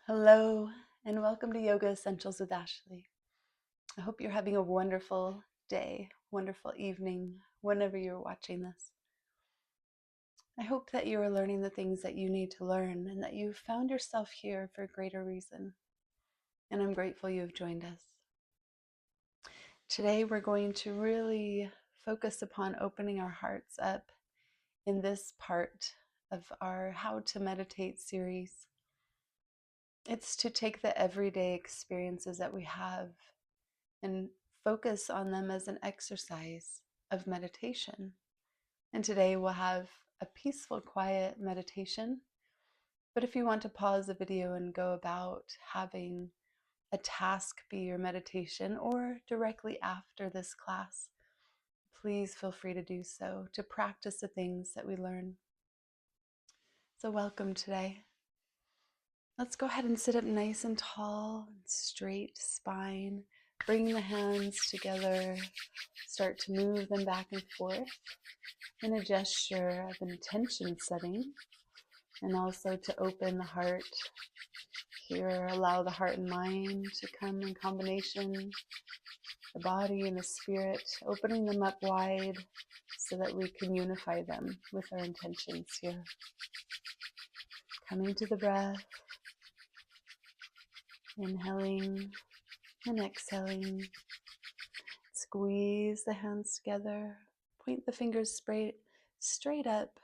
Hello, and welcome to Yoga Essentials with Ashley. I hope you're having a wonderful day, wonderful evening, whenever you're watching this. I hope that you are learning the things that you need to learn and that you found yourself here for a greater reason. And I'm grateful you've joined us. Today, we're going to really focus upon opening our hearts up in this part of our How to Meditate series. It's to take the everyday experiences that we have and focus on them as an exercise of meditation. And today we'll have a peaceful, quiet meditation. But if you want to pause the video and go about having a task be your meditation or directly after this class, please feel free to do so to practice the things that we learn. So welcome today. Let's go ahead and sit up nice and tall, straight spine. Bring the hands together. Start to move them back and forth in a gesture of intention setting, and also to open the heart. Here, allow the heart and mind to come in combination, the body and the spirit, opening them up wide so that we can unify them with our intentions here. Coming to the breath, inhaling and exhaling. Squeeze the hands together. Point the fingers straight up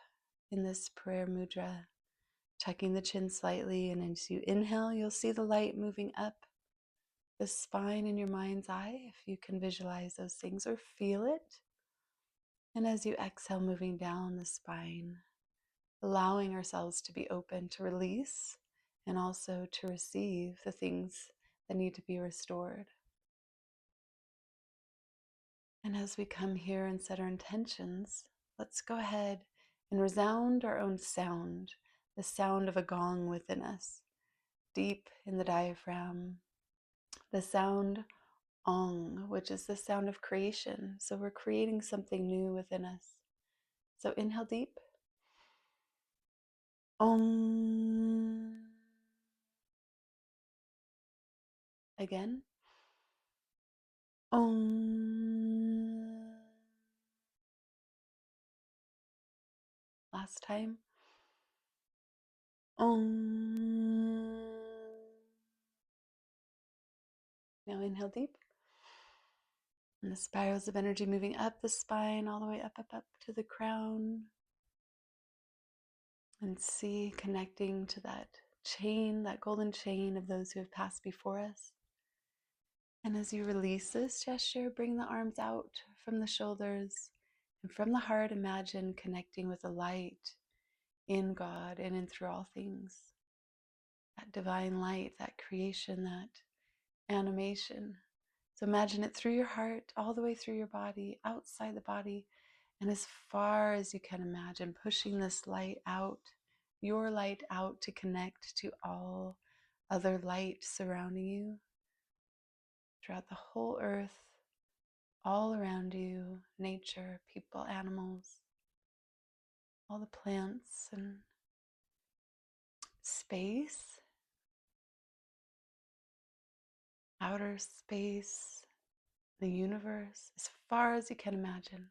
in this prayer mudra, tucking the chin slightly. And as you inhale, you'll see the light moving up the spine in your mind's eye, if you can visualize those things or feel it. And as you exhale, moving down the spine, allowing ourselves to be open to release and also to receive the things that need to be restored. And as we come here and set our intentions, let's go ahead and resound our own sound, the sound of a gong within us, deep in the diaphragm, the sound ong, which is the sound of creation. So we're creating something new within us. So inhale deep. Ong. Again. Ong. Last time. Ong. Now inhale deep. And the spirals of energy moving up the spine, all the way up, up, up to the crown. And see, connecting to that chain, that golden chain of those who have passed before us. And as you release this gesture, bring the arms out from the shoulders. And from the heart, imagine connecting with the light in God and in through all things. That divine light, that creation, that animation. So imagine it through your heart, all the way through your body, outside the body, and as far as you can imagine, pushing this light out, your light out, to connect to all other light surrounding you, throughout the whole earth, all around you, nature, people, animals, all the plants and space, outer space, the universe, as far as you can imagine.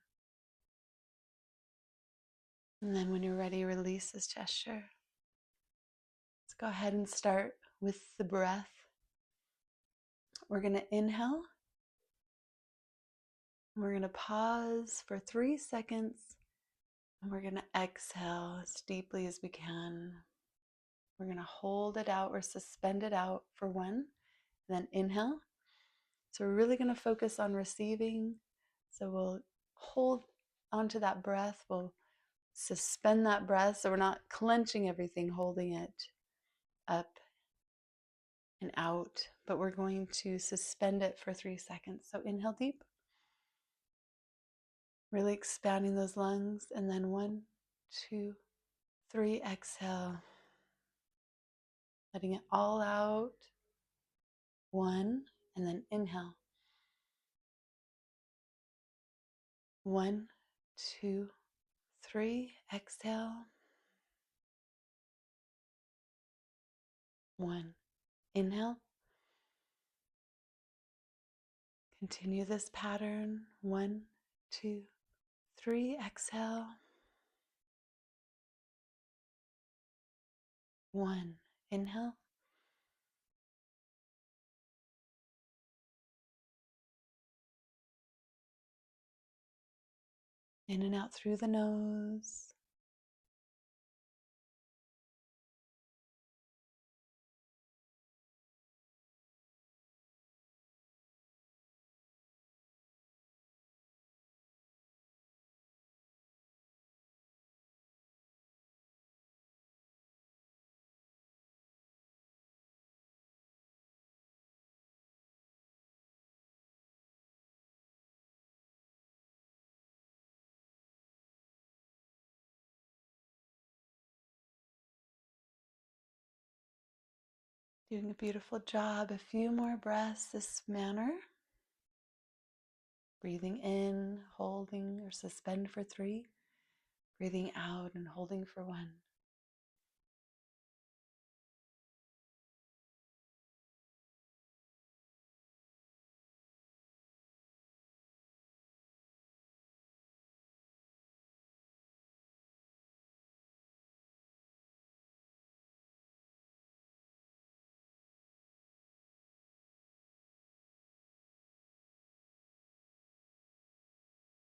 And then when you're ready, release this gesture. Let's go ahead and start with the breath. We're going to inhale. We're going to pause for 3 seconds. And we're going to exhale as deeply as we can. We're going to hold it out or suspend it out for 1. Then inhale. So we're really going to focus on receiving. So we'll hold onto that breath. We'll suspend that breath so we're not clenching everything, holding it up and out, but we're going to suspend it for 3 seconds. So inhale deep, really expanding those lungs, and then 1, 2, 3, exhale, letting it all out. 1, and then inhale. 1, 2, 3, exhale. 1, Inhale. Continue this pattern. 1, 2, 3. Exhale. 1. Inhale. In and out through the nose. Doing a beautiful job. A few more breaths this manner. Breathing in, holding or suspend for 3. Breathing out and holding for 1.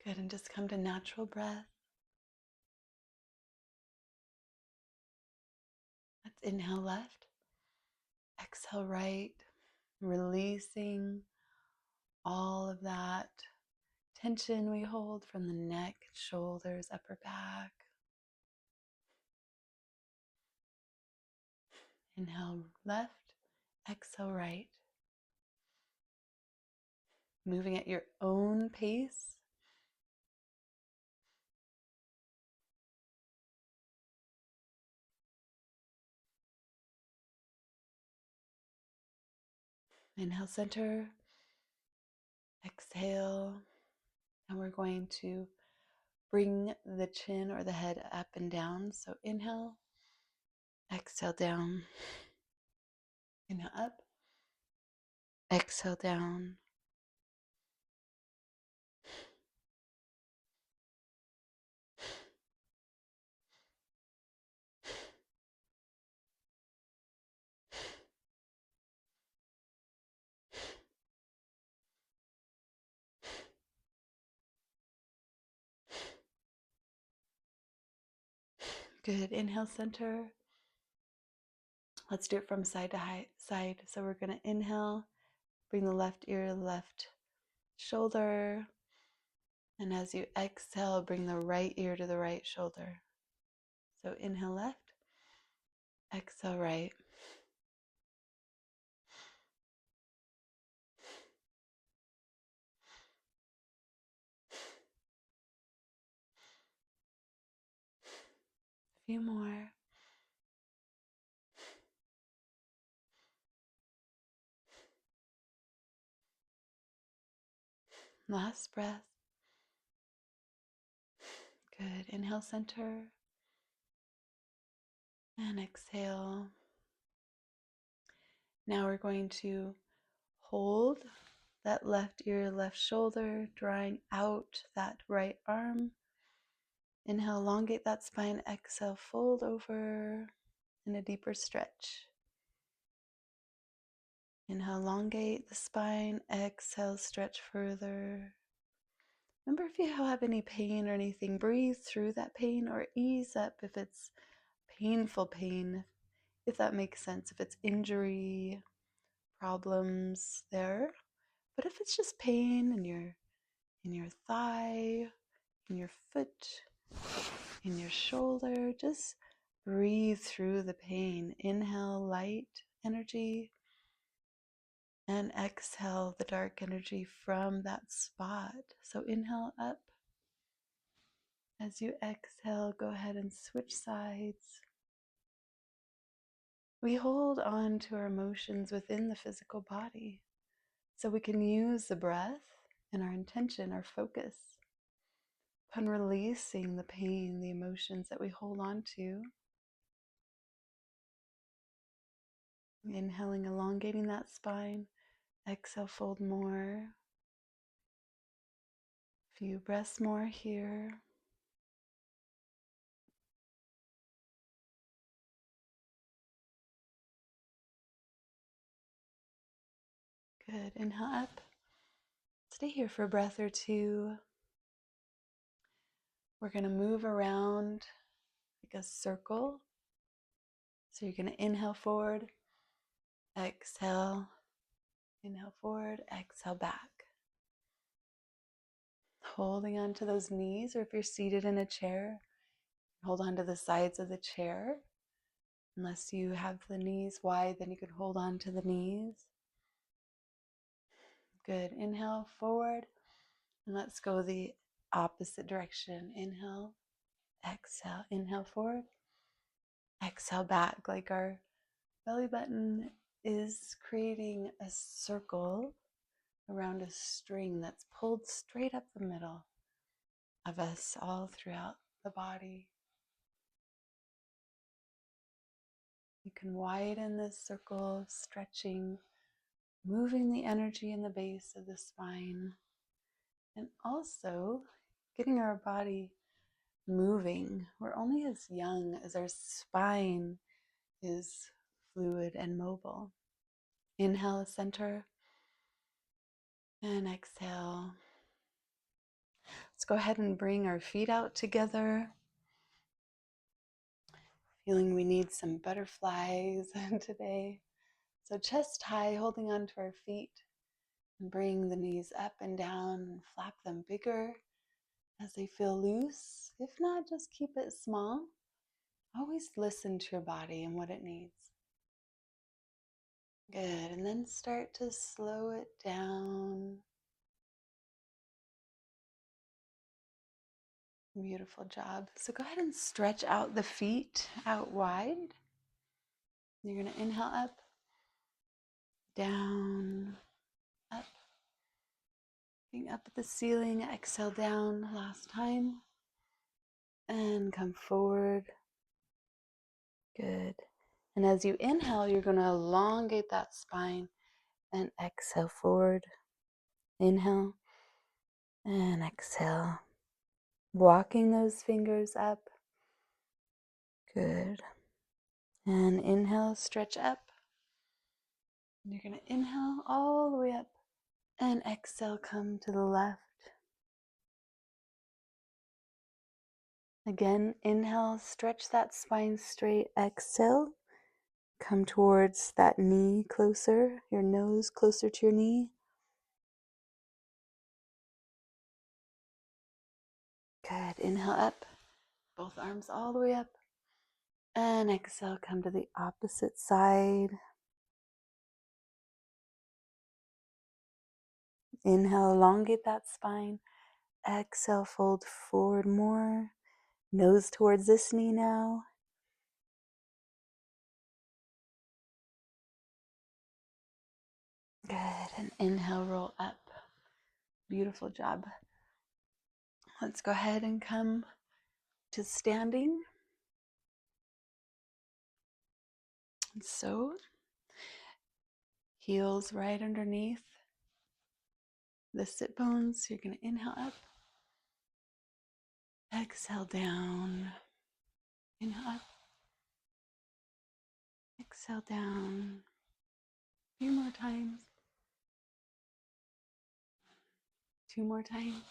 Good, and just come to natural breath. Let's inhale left, exhale right, releasing all of that tension we hold from the neck, shoulders, upper back. Inhale left, exhale right. Moving at your own pace. Inhale center, exhale, and we're going to bring the chin or the head up and down. So inhale, exhale down, inhale up, exhale down. Good. Inhale center. Let's do it from side to side. So we're going to inhale, bring the left ear to the left shoulder. And as you exhale, bring the right ear to the right shoulder. So inhale left, exhale right. A few more. Last breath. Good. Inhale center. And exhale. Now we're going to hold that left ear, left shoulder, drawing out that right arm. Inhale, elongate that spine. Exhale, fold over in a deeper stretch. Inhale, elongate the spine. Exhale, stretch further. Remember, if you have any pain or anything, breathe through that pain or ease up if it's painful pain, if that makes sense, if it's injury, problems there. But if it's just pain in your thigh, in your foot, in your shoulder, just breathe through the pain. Inhale light energy and exhale the dark energy from that spot. So inhale up. As you exhale, go ahead and switch sides. We hold on to our emotions within the physical body so we can use the breath and our intention, our focus, upon releasing the pain, the emotions that we hold on to. Inhaling, elongating that spine. Exhale, fold more. Few breaths more here. Good. Inhale up. Stay here for a breath or two. We're going to move around like a circle. So you're going to inhale forward, exhale, inhale forward, exhale back. Holding on to those knees, or if you're seated in a chair, hold on to the sides of the chair. Unless you have the knees wide, then you can hold on to the knees. Good. Inhale forward, and let's go the opposite direction. Inhale, exhale, inhale forward, exhale back, like our belly button is creating a circle around a string that's pulled straight up the middle of us all throughout the body. You can widen this circle, stretching, moving the energy in the base of the spine, and also getting our body moving. We're only as young as our spine is fluid and mobile. Inhale, center, and exhale. Let's go ahead and bring our feet out together. Feeling we need some butterflies today. So chest high, holding onto our feet, and bring the knees up and down and flap them bigger as they feel loose. If not, just keep it small. Always listen to your body and what it needs. Good, and then start to slow it down. Beautiful job. So go ahead and stretch out the feet out wide. You're going to inhale up, down, up. Looking up at the ceiling, exhale down last time. And come forward. Good. And as you inhale, you're going to elongate that spine and exhale forward. Inhale and exhale. Walking those fingers up. Good. And inhale, stretch up. You're going to inhale all the way up and exhale, come to the left. Again, inhale, stretch that spine straight. Exhale, come towards that knee closer, your nose closer to your knee. Good. Inhale up, both arms all the way up. And exhale, come to the opposite side. Inhale, elongate that spine. Exhale, fold forward more. Nose towards this knee now. Good. And inhale, roll up. Beautiful job. Let's go ahead and come to standing. And so, heels right underneath the sit bones. You're going to inhale up. Exhale down. Inhale up. Exhale down. A few more times. 2 more times.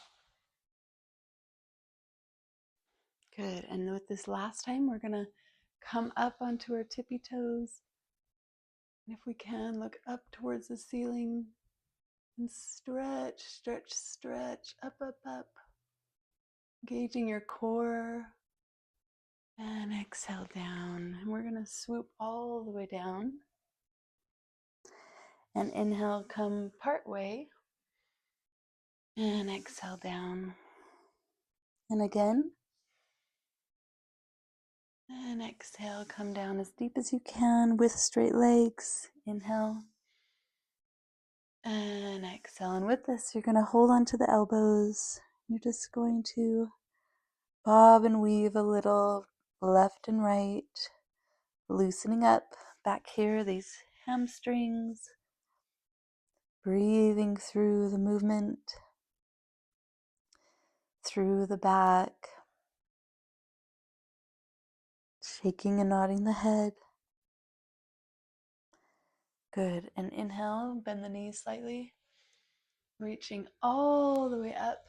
Good. And with this last time, we're going to come up onto our tippy toes. And if we can, look up towards the ceiling and stretch, stretch, stretch, up, up, up. Engaging your core. And exhale down. And we're going to swoop all the way down. And inhale, come part way. And exhale down. And again. And exhale, come down as deep as you can with straight legs. Inhale. And exhale. And with this, you're going to hold on to the elbows. You're just going to bob and weave a little left and right. Loosening up back here, these hamstrings, breathing through the movement, through the back, shaking and nodding the head. Good. And inhale, bend the knees slightly, reaching all the way up.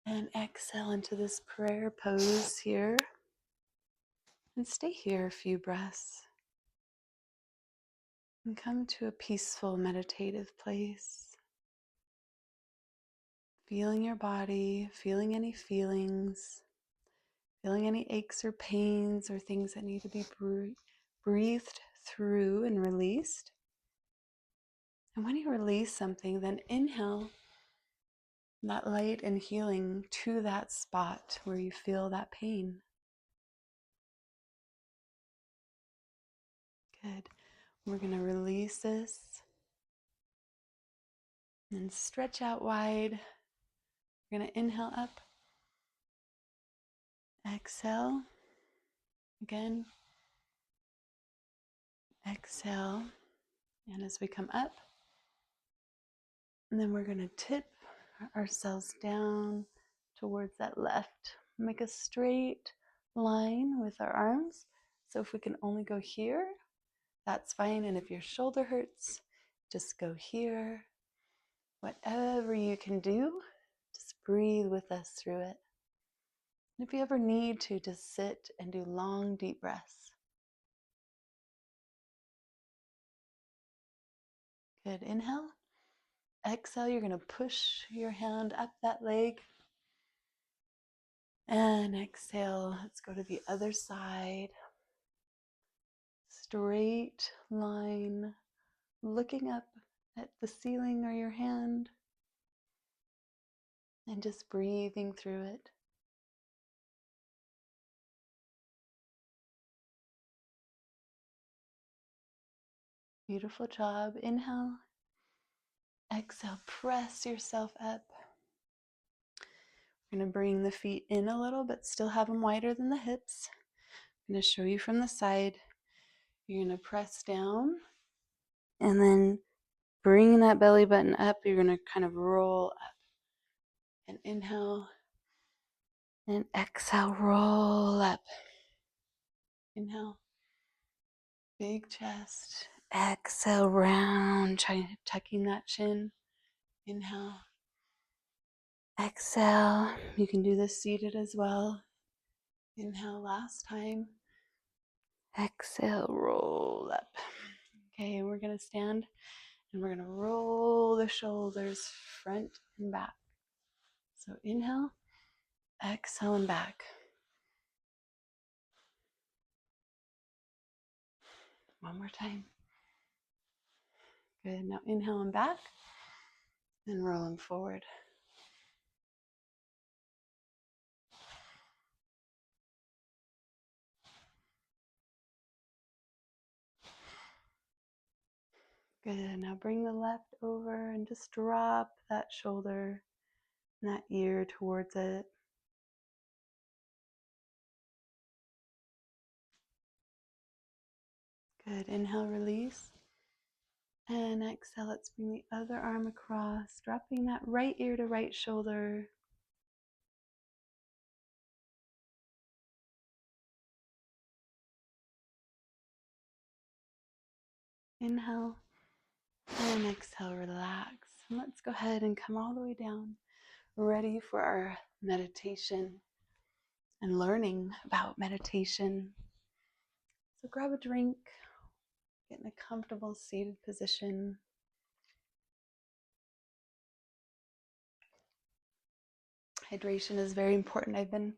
And exhale into this prayer pose here. And stay here a few breaths. And come to a peaceful meditative place. Feeling your body, feeling any feelings, feeling any aches or pains or things that need to be breathed through and released. And when you release something, then inhale that light and healing to that spot where you feel that pain. Good. We're going to release this and stretch out wide. We're going to inhale up. Exhale. Again. Exhale. And as we come up, and then we're going to tip ourselves down towards that left. Make a straight line with our arms. So if we can only go here, that's fine. And if your shoulder hurts, just go here. Whatever you can do, just breathe with us through it. And if you ever need to, just sit and do long, deep breaths. Good. Inhale. Exhale, you're going to push your hand up that leg. And exhale, let's go to the other side. Straight line, looking up at the ceiling or your hand. And just breathing through it. Beautiful job. Inhale. Exhale, press yourself up. We're going to bring the feet in a little, but still have them wider than the hips. I'm going to show you from the side. You're going to press down, and then bring that belly button up. You're going to kind of roll up. And inhale, and exhale, roll up. Inhale, big chest. Exhale, round, tucking that chin. Inhale. Exhale. You can do this seated as well. Inhale, last time. Exhale, roll up. Okay, and we're going to stand and we're going to roll the shoulders front and back. So inhale, exhale, and back. One more time. Good. Now inhale and back and rolling forward. Good. Now bring the left over and just drop that shoulder and that ear towards it. Good. Inhale, release. And exhale, let's bring the other arm across, dropping that right ear to right shoulder. Inhale. And exhale, relax. And let's go ahead and come all the way down, ready for our meditation and learning about meditation. So grab a drink, get in a comfortable seated position. Hydration is very important. I've been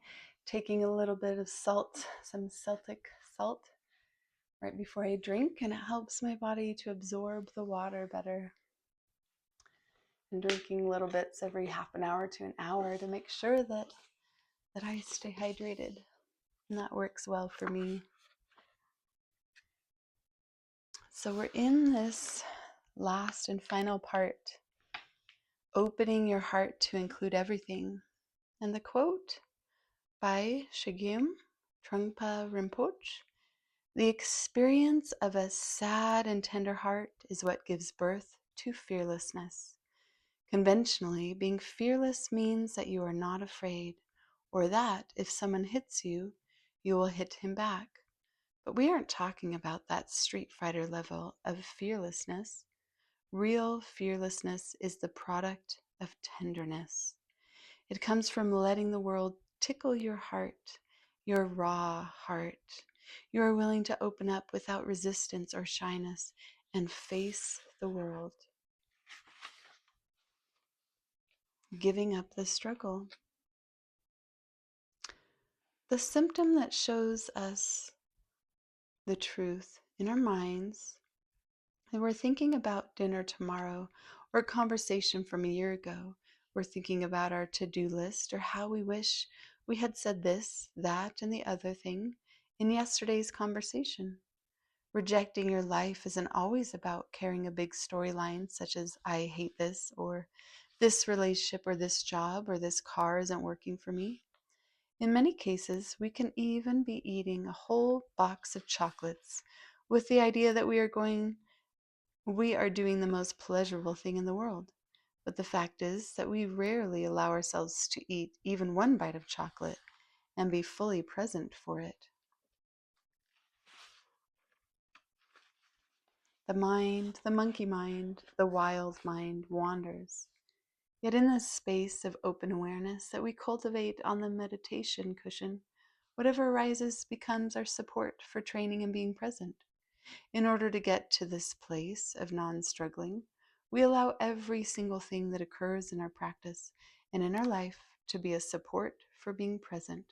taking a little bit of salt, some Celtic salt, right before I drink, and it helps my body to absorb the water better. And drinking little bits every half an hour to an hour to make sure that I stay hydrated. And that works well for me. So we're in this last and final part, opening your heart to include everything. And the quote by Chogyam Trungpa Rinpoche The experience of a sad and tender heart is what gives birth to fearlessness. Conventionally, being fearless means that you are not afraid, or that if someone hits you, you will hit him back. But we aren't talking about that Street Fighter level of fearlessness. Real fearlessness is the product of tenderness. It comes from letting the world tickle your heart, your raw heart. You are willing to open up without resistance or shyness and face the world, giving up the struggle. The symptom that shows us the truth in our minds, and we're thinking about dinner tomorrow or a conversation from a year ago. We're thinking about our to-do list or how we wish we had said this, that, and the other thing in yesterday's conversation. Rejecting your life isn't always about carrying a big storyline such as I hate this or this relationship or this job or this car isn't working for me. In many cases, we can even be eating a whole box of chocolates with the idea that we are doing the most pleasurable thing in the world. But the fact is that we rarely allow ourselves to eat even one bite of chocolate and be fully present for it. The mind, the monkey mind, the wild mind wanders. Yet in this space of open awareness that we cultivate on the meditation cushion, whatever arises becomes our support for training and being present. In order to get to this place of non-struggling, we allow every single thing that occurs in our practice and in our life to be a support for being present.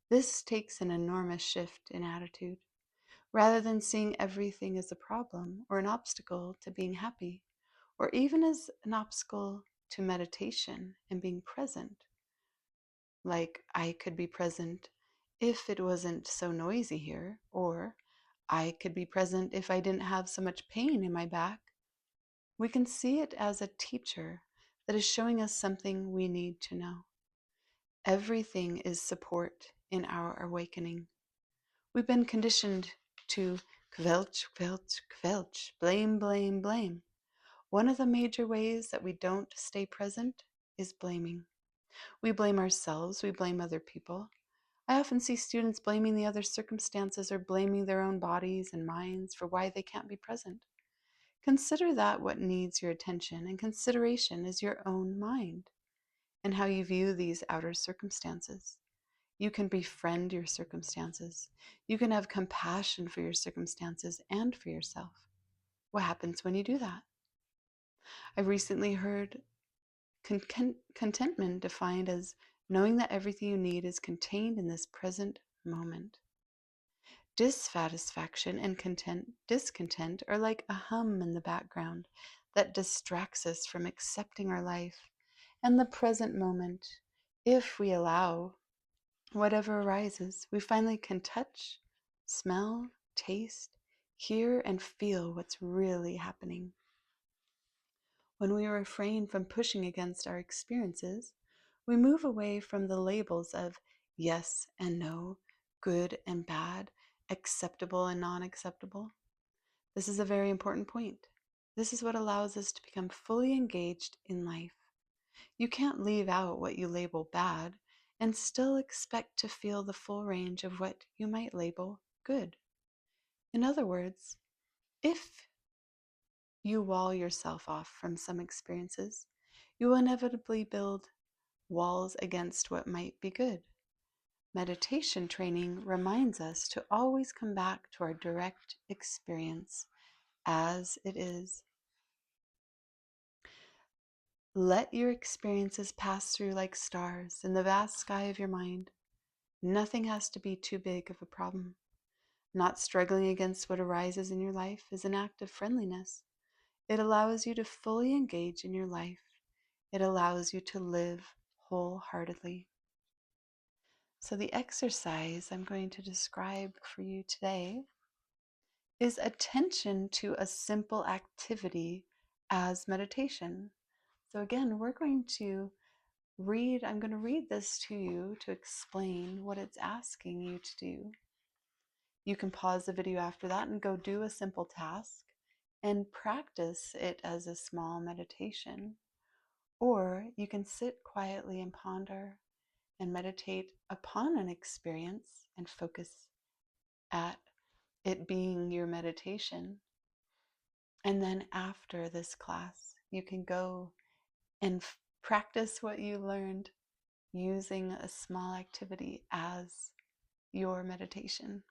This takes an enormous shift in attitude. Rather than seeing everything as a problem or an obstacle to being happy, or even as an obstacle to meditation and being present, like I could be present if it wasn't so noisy here, or I could be present if I didn't have so much pain in my back. We can see it as a teacher that is showing us something we need to know. Everything is support in our awakening. We've been conditioned to kvelch, kvelch, kvelch, blame, blame, blame. One of the major ways that we don't stay present is blaming. We blame ourselves, we blame other people. I often see students blaming the other circumstances or blaming their own bodies and minds for why they can't be present. Consider that what needs your attention and consideration is your own mind and how you view these outer circumstances. You can befriend your circumstances. You can have compassion for your circumstances and for yourself. What happens when you do that? I recently heard contentment defined as knowing that everything you need is contained in this present moment. Dissatisfaction and discontent are like a hum in the background that distracts us from accepting our life and the present moment. If we allow whatever arises, we finally can touch, smell, taste, hear, and feel what's really happening. When we refrain from pushing against our experiences, we move away from the labels of yes and no, good and bad, acceptable and non-acceptable. This is a very important point. This is what allows us to become fully engaged in life. You can't leave out what you label bad and still expect to feel the full range of what you might label good. In other words, if you wall yourself off from some experiences, you will inevitably build walls against what might be good. Meditation training reminds us to always come back to our direct experience as it is. Let your experiences pass through like stars in the vast sky of your mind. Nothing has to be too big of a problem. Not struggling against what arises in your life is an act of friendliness. It allows you to fully engage in your life. It allows you to live wholeheartedly. So the exercise I'm going to describe for you today is attention to a simple activity as meditation. So again, I'm going to read this to you to explain what it's asking you to do. You can pause the video after that and go do a simple task and practice it as a small meditation. Or you can sit quietly and ponder and meditate upon an experience and focus at it being your meditation. And then after this class, you can go and practice what you learned using a small activity as your meditation.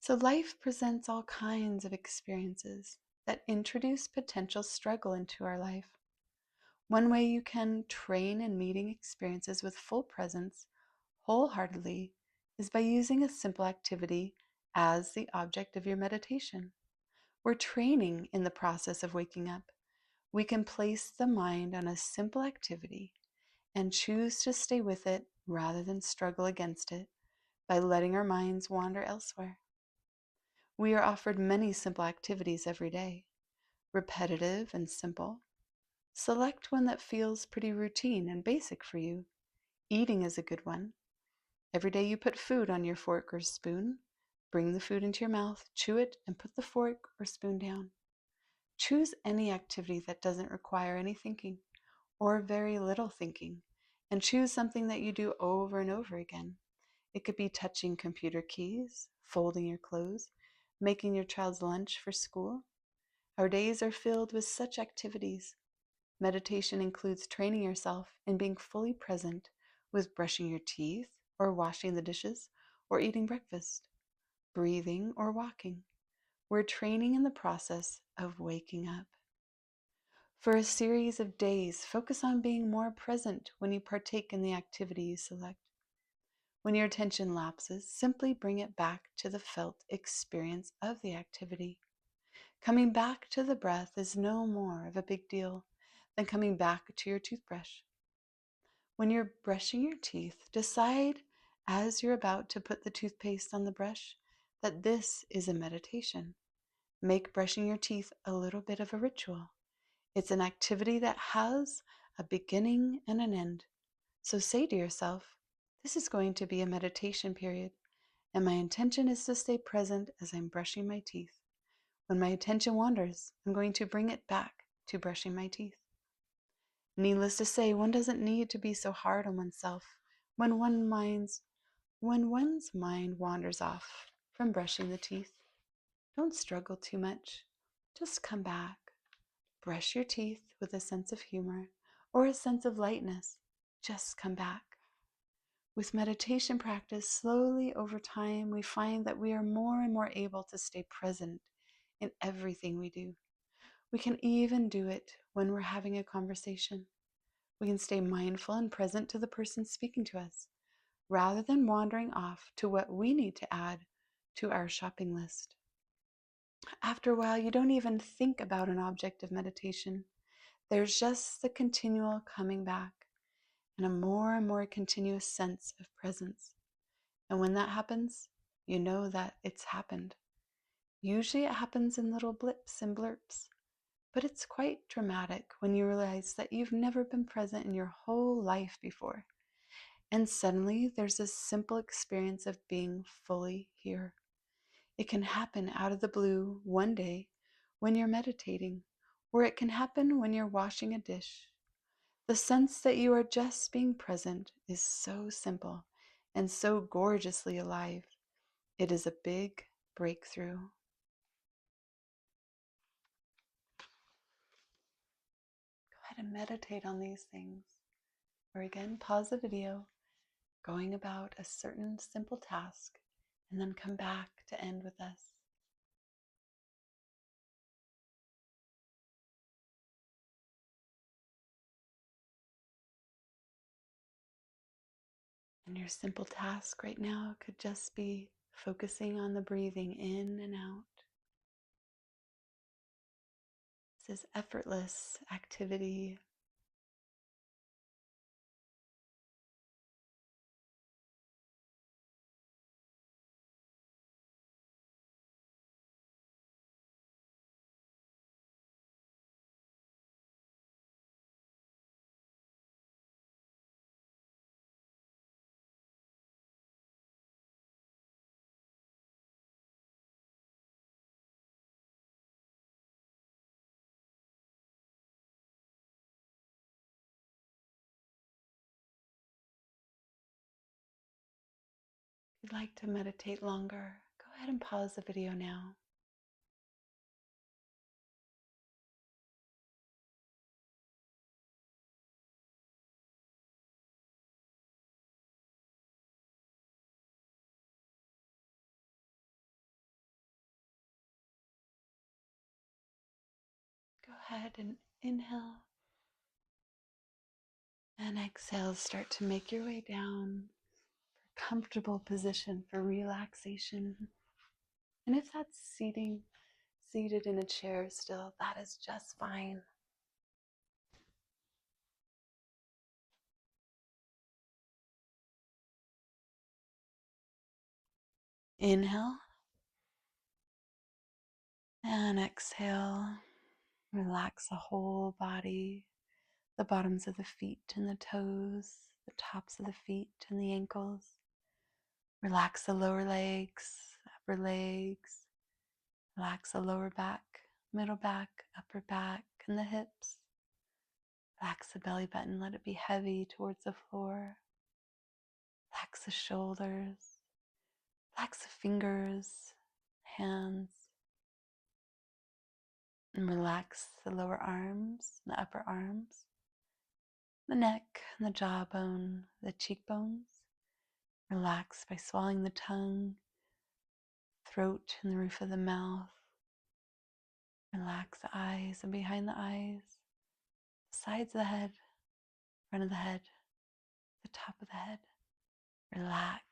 So life presents all kinds of experiences that introduce potential struggle into our life. One way you can train in meeting experiences with full presence wholeheartedly is by using a simple activity as the object of your meditation. We're training in the process of waking up. We can place the mind on a simple activity and choose to stay with it rather than struggle against it by letting our minds wander elsewhere. We are offered many simple activities every day, repetitive and simple. Select one that feels pretty routine and basic for you. Eating is a good one. Every day you put food on your fork or spoon, bring the food into your mouth, chew it, and put the fork or spoon down. Choose any activity that doesn't require any thinking or very little thinking, and choose something that you do over and over again. It could be touching computer keys, folding your clothes, making your child's lunch for school. Our days are filled with such activities. Meditation includes training yourself in being fully present with brushing your teeth or washing the dishes or eating breakfast, breathing or walking. We're training in the process of waking up. For a series of days, focus on being more present when you partake in the activity you select. When your attention lapses, simply bring it back to the felt experience of the activity. Coming back to the breath is no more of a big deal than coming back to your toothbrush. When you're brushing your teeth, decide as you're about to put the toothpaste on the brush that this is a meditation. Make brushing your teeth a little bit of a ritual. It's an activity that has a beginning and an end. So say to yourself, this is going to be a meditation period, and my intention is to stay present as I'm brushing my teeth. When my attention wanders, I'm going to bring it back to brushing my teeth. Needless to say, one doesn't need to be so hard on oneself when one's mind wanders off from brushing the teeth. Don't struggle too much. Just come back. Brush your teeth with a sense of humor or a sense of lightness. Just come back. With meditation practice, slowly over time, we find that we are more and more able to stay present in everything we do. We can even do it when we're having a conversation. We can stay mindful and present to the person speaking to us, rather than wandering off to what we need to add to our shopping list. After a while, you don't even think about an object of meditation. There's just the continual coming back and a more and more continuous sense of presence. And when that happens, you know that it's happened. Usually it happens in little blips and blurps, but it's quite dramatic when you realize that you've never been present in your whole life before. And suddenly there's this simple experience of being fully here. It can happen out of the blue one day when you're meditating, or it can happen when you're washing a dish. The sense that you are just being present is so simple and so gorgeously alive. It is a big breakthrough. Go ahead and meditate on these things. Or again, pause the video, going about a certain simple task, and then come back to end with us. And your simple task right now could just be focusing on the breathing in and out. This is effortless activity. If you'd like to meditate longer, go ahead and pause the video now. Go ahead and inhale and exhale. Start to make your way down for a comfortable position for relaxation. And if that's seated in a chair still, that is just fine. Inhale and exhale. Relax the whole body, the bottoms of the feet and the toes, the tops of the feet and the ankles. Relax the lower legs, upper legs. Relax the lower back, middle back, upper back, and the hips. Relax the belly button, let it be heavy towards the floor. Relax the shoulders. Relax the fingers, hands. And relax the lower arms and the upper arms, the neck and the jawbone, the cheekbones. Relax by swallowing the tongue, throat, and the roof of the mouth. Relax the eyes and behind the eyes, the sides of the head, front of the head, the top of the head. Relax.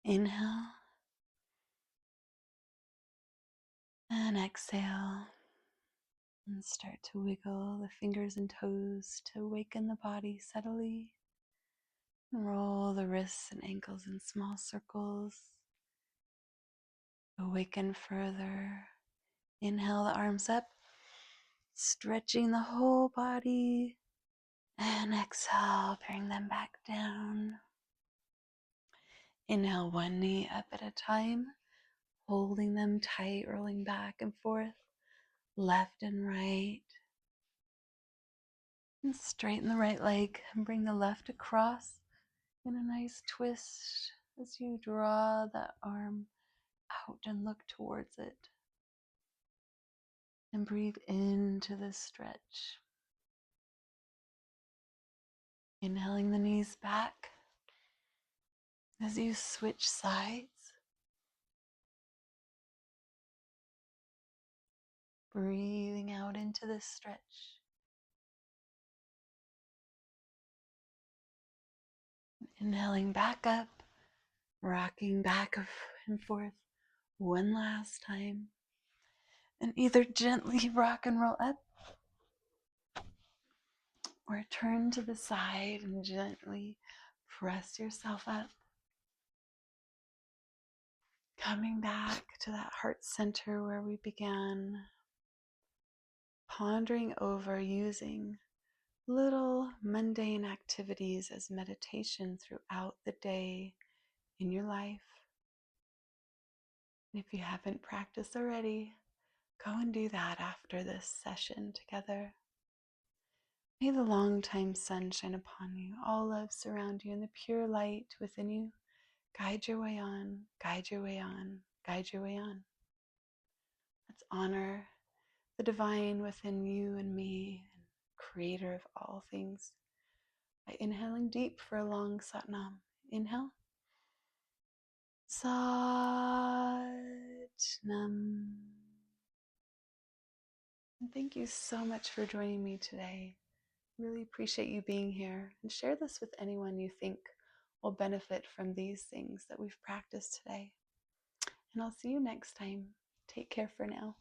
Inhale and exhale. And start to wiggle the fingers and toes to awaken the body subtly. Roll the wrists and ankles in small circles. Awaken further. Inhale the arms up, stretching the whole body. And exhale, bring them back down. Inhale one knee up at a time, holding them tight, rolling back and forth, left and right. And straighten the right leg and bring the left across in a nice twist as you draw that arm out and look towards it. And breathe into this stretch. Inhaling the knees back as you switch sides. Breathing out into this stretch. Inhaling back up, rocking back and forth one last time. And either gently rock and roll up or turn to the side and gently press yourself up. Coming back to that heart center where we began. Pondering over using little mundane activities as meditation throughout the day in your life. And if you haven't practiced already, go and do that after this session together. May the long-time sun shine upon you, all love surround you, and the pure light within you guide your way on, guide your way on, guide your way on. Let's honor the divine within you and me, and creator of all things, by inhaling deep for a long Satnam. Inhale. Satnam. And thank you so much for joining me today. Really appreciate you being here, and share this with anyone you think will benefit from these things that we've practiced today. And I'll see you next time. Take care for now.